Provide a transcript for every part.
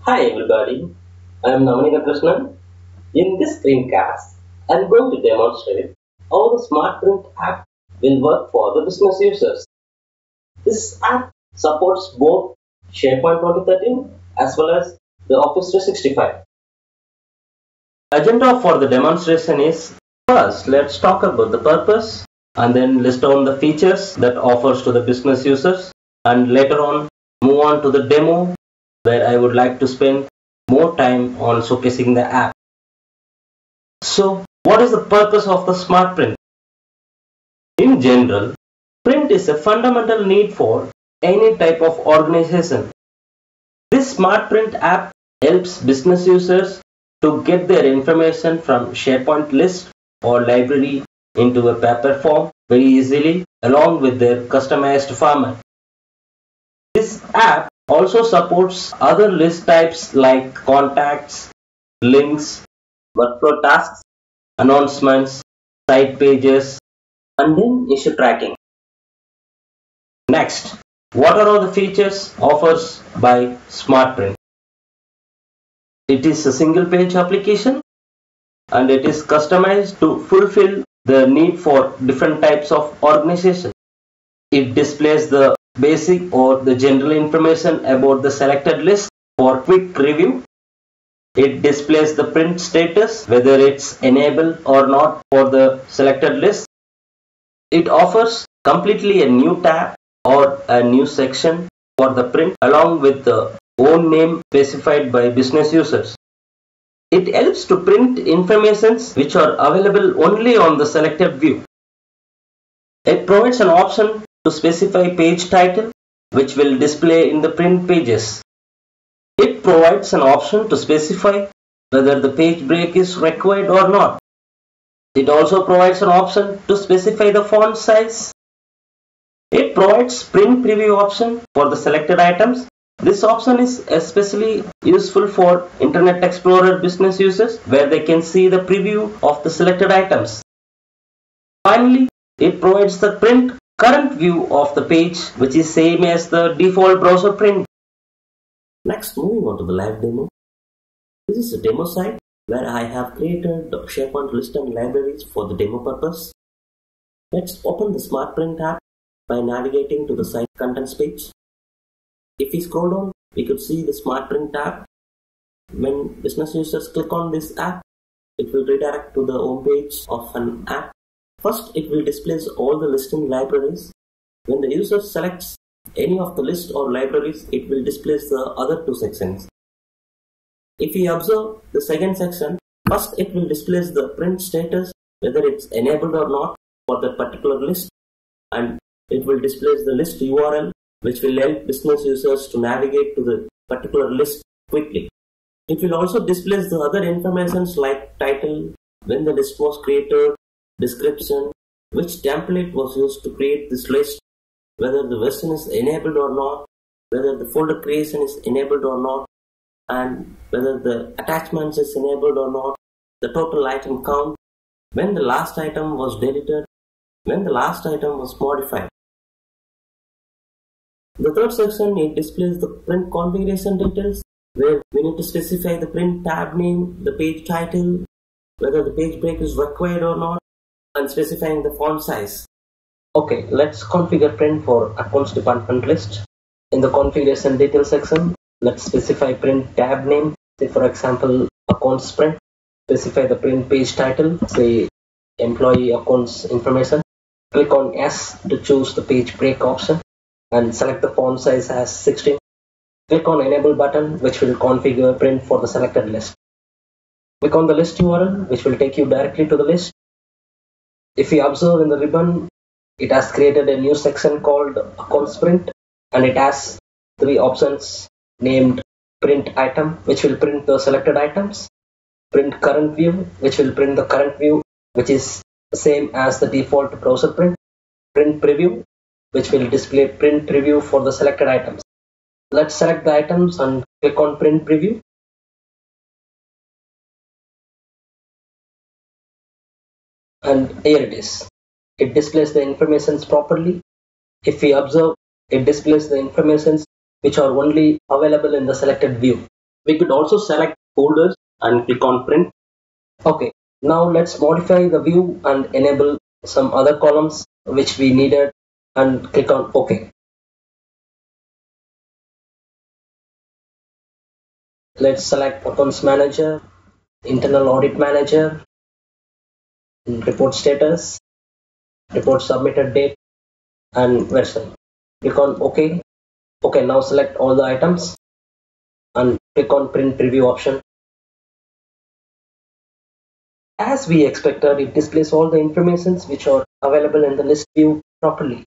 Hi everybody, I am Namanika Krishnan. In this screencast, I am going to demonstrate how the SmartPrint app will work for the business users. This app supports both SharePoint 2013 as well as the Office 365. Agenda for the demonstration is first let's talk about the purpose and then list down the features that offers to the business users, and later on move on to the demo where I would like to spend more time on showcasing the app. So what is the purpose of the SmartPrint? In general, print is a fundamental need for any type of organization. This SmartPrint app helps business users to get their information from SharePoint list or library into a paper form very easily along with their customized format. This app also supports other list types like contacts, links, workflow tasks, announcements, site pages, and then issue tracking. Next, what are all the features offers by SmartPrint? It is a single page application and it is customized to fulfill the need for different types of organization. It displays the basic or the general information about the selected list for quick review. It displays the print status, whether it's enabled or not for the selected list. It offers completely a new tab or a new section for the print along with the own name specified by business users. It helps to print informations which are available only on the selected view. It provides an option to specify page title which will display in the print pages. It provides an option to specify whether the page break is required or not. It also provides an option to specify the font size. It provides print preview option for the selected items. This option is especially useful for Internet Explorer business users where they can see the preview of the selected items. Finally, it provides the print current view of the page, which is same as the default browser print. Next, moving on to the live demo. This is a demo site where I have created the SharePoint list and libraries for the demo purpose. Let's open the SmartPrint app by navigating to the site contents page. If we scroll down, we could see the SmartPrint app. When business users click on this app, it will redirect to the home page of an app. First, it will display all the list and libraries. When the user selects any of the list or libraries, it will display the other two sections. If we observe the second section, first it will display the print status, whether it's enabled or not for that particular list, and it will display the list URL, which will help business users to navigate to the particular list quickly. It will also display the other informations like title, when the list was created, description, which template was used to create this list, whether the version is enabled or not, whether the folder creation is enabled or not, and whether the attachments is enabled or not, the total item count, when the last item was deleted, when the last item was modified. The third section, it displays the print configuration details where we need to specify the print tab name, the page title, whether the page break is required or not, and specifying the font size. Okay, let's configure print for accounts department list. In the configuration details section, let's specify print tab name, say for example accounts print. Specify the print page title, say employee accounts information. Click on S to choose the page break option and select the font size as 16. Click on enable button, which will configure print for the selected list. Click on the list URL, which will take you directly to the list. If you observe in the ribbon, it has created a new section called accounts print, and it has three options named print item, which will print the selected items, print current view, which will print the current view, which is the same as the default browser print preview, which will display print preview for the selected items. Let's select the items and click on print preview. And here it is. It displays the informations properly. If we observe, it displays the informations which are only available in the selected view. We could also select folders and click on print. Okay, now let's modify the view and enable some other columns which we needed and click on OK. Let's select Accounts Manager, Internal Audit Manager, Report Status, Report Submitted Date, and Version. Click on OK. Okay, now select all the items and click on Print Preview option. As we expected, it displays all the informations which are available in the list view properly.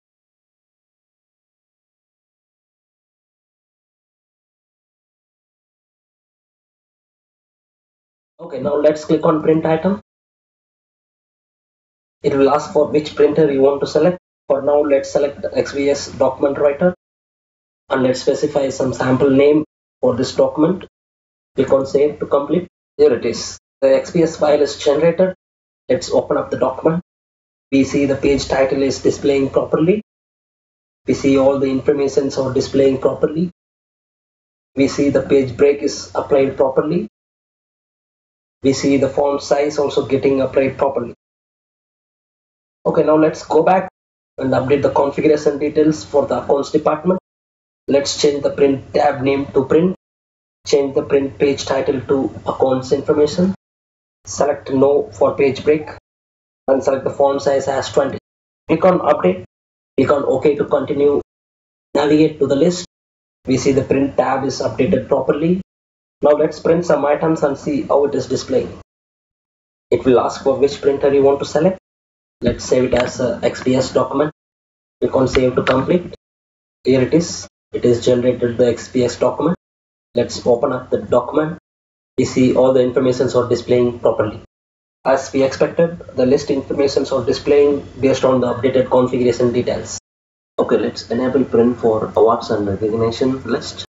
Okay, now let's click on Print Item. It will ask for which printer you want to select. For now, let's select the XPS document writer and let's specify some sample name for this document. Click on Save to complete. Here it is. The XPS file is generated. Let's open up the document. We see the page title is displaying properly. We see all the informations are displaying properly. We see the page break is applied properly. We see the font size also getting applied properly. Okay, now let's go back and update the configuration details for the accounts department. Let's change the print tab name to print. Change the print page title to accounts information. Select no for page break and select the font size as 20. Click on update. Click on OK to continue. Navigate to the list. We see the print tab is updated properly. Now let's print some items and see how it is displaying. It will ask for which printer you want to select. Let's save it as a XPS document. Click on Save to complete. Here it is. It is generated the XPS document. Let's open up the document. We see all the informations are displaying properly. As we expected, the list informations are displaying based on the updated configuration details. Okay, let's enable print for awards and recognition list,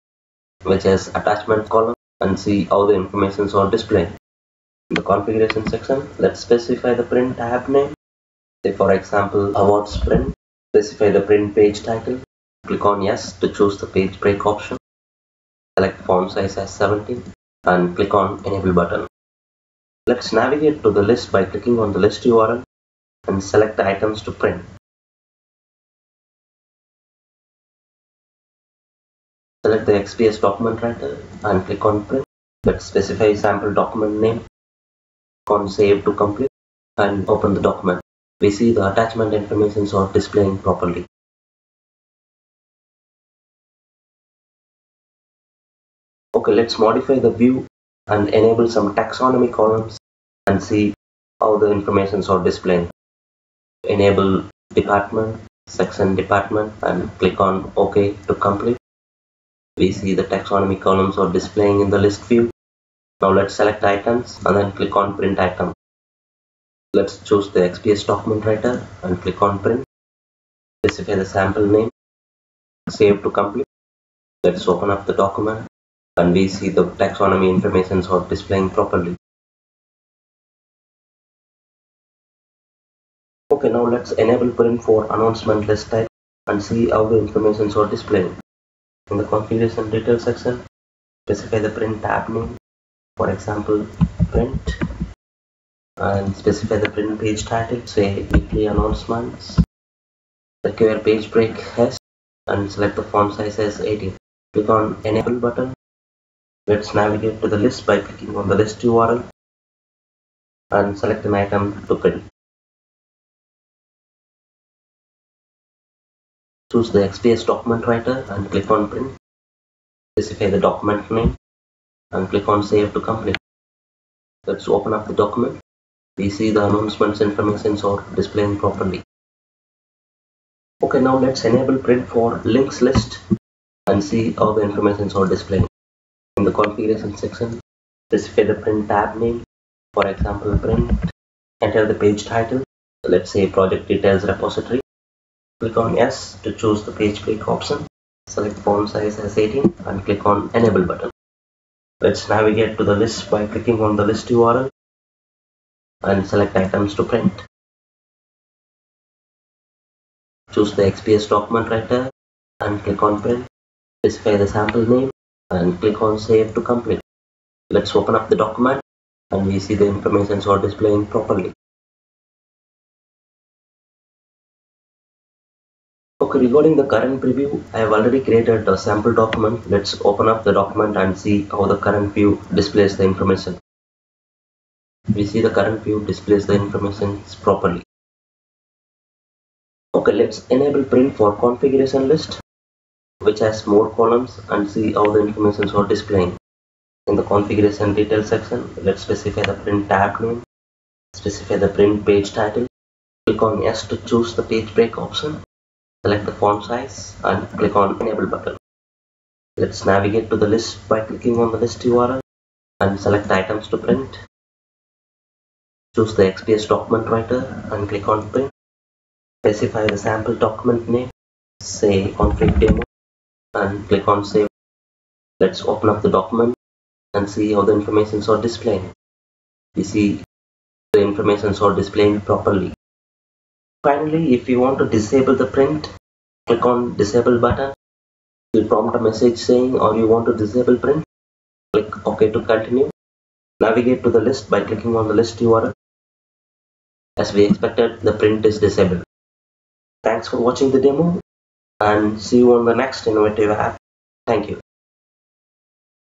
which is attachment column, and see how the informations are displaying. In the configuration section, let's specify the print tab name. Say for example, awards print. Specify the print page title. Click on yes to choose the page break option. Select font size as 17 and click on enable button. Let's navigate to the list by clicking on the list URL and select the items to print. Select the XPS document writer and click on print. Let's specify sample document name. Click on save to complete and open the document. We see the attachment information are displaying properly. Okay, let's modify the view and enable some taxonomy columns and see how the information are displaying. Enable department, section department and click on OK to complete. We see the taxonomy columns are displaying in the list view. Now let's select items and then click on print item. Let's choose the XPS document writer and click on print. Specify the sample name. Save to complete. Let's open up the document and we see the taxonomy information are displaying properly. Okay, now let's enable print for announcement list type and see how the information are displaying. In the configuration details section, specify the print tab name, for example print, and specify the print page title, say weekly announcements. Require page break has and select the font size as 18. Click on enable button. Let's navigate to the list by clicking on the list URL and select an item to print. Choose the XPS document writer and click on print. Specify the document name and click on save to complete. Let's open up the document. We see the announcements information are displaying properly. Okay, now let's enable print for links list and see how the information are displaying. In the configuration section, specify the print tab name, for example print. Enter the page title, let's say project details repository. Click on yes to choose the page break option. Select font size as 18 and click on enable button. Let's navigate to the list by clicking on the list URL and select items to print. Choose the XPS document writer and click on print. Specify the sample name and click on save to complete. Let's open up the document and we see the information are displaying properly. Okay, regarding the current preview, I have already created a sample document. Let's open up the document and see how the current view displays the information. We see the current view displays the information properly. Okay, let's enable print for configuration list, which has more columns, and see how the information are displaying. In the configuration detail section, let's specify the print tab name, specify the print page title, click on yes to choose the page break option, select the font size and click on enable button. Let's navigate to the list by clicking on the list URL and select items to print. Choose the XPS document writer and click on print. Specify the sample document name, say config demo, and click on save. Let's open up the document and see how the information are displaying. We see the information are displaying properly. Finally, if you want to disable the print, click on disable button. It will prompt a message saying, or you want to disable print. Click OK to continue. Navigate to the list by clicking on the list URL. As we expected, the print is disabled. Thanks for watching the demo and see you on the next innovative app. Thank you.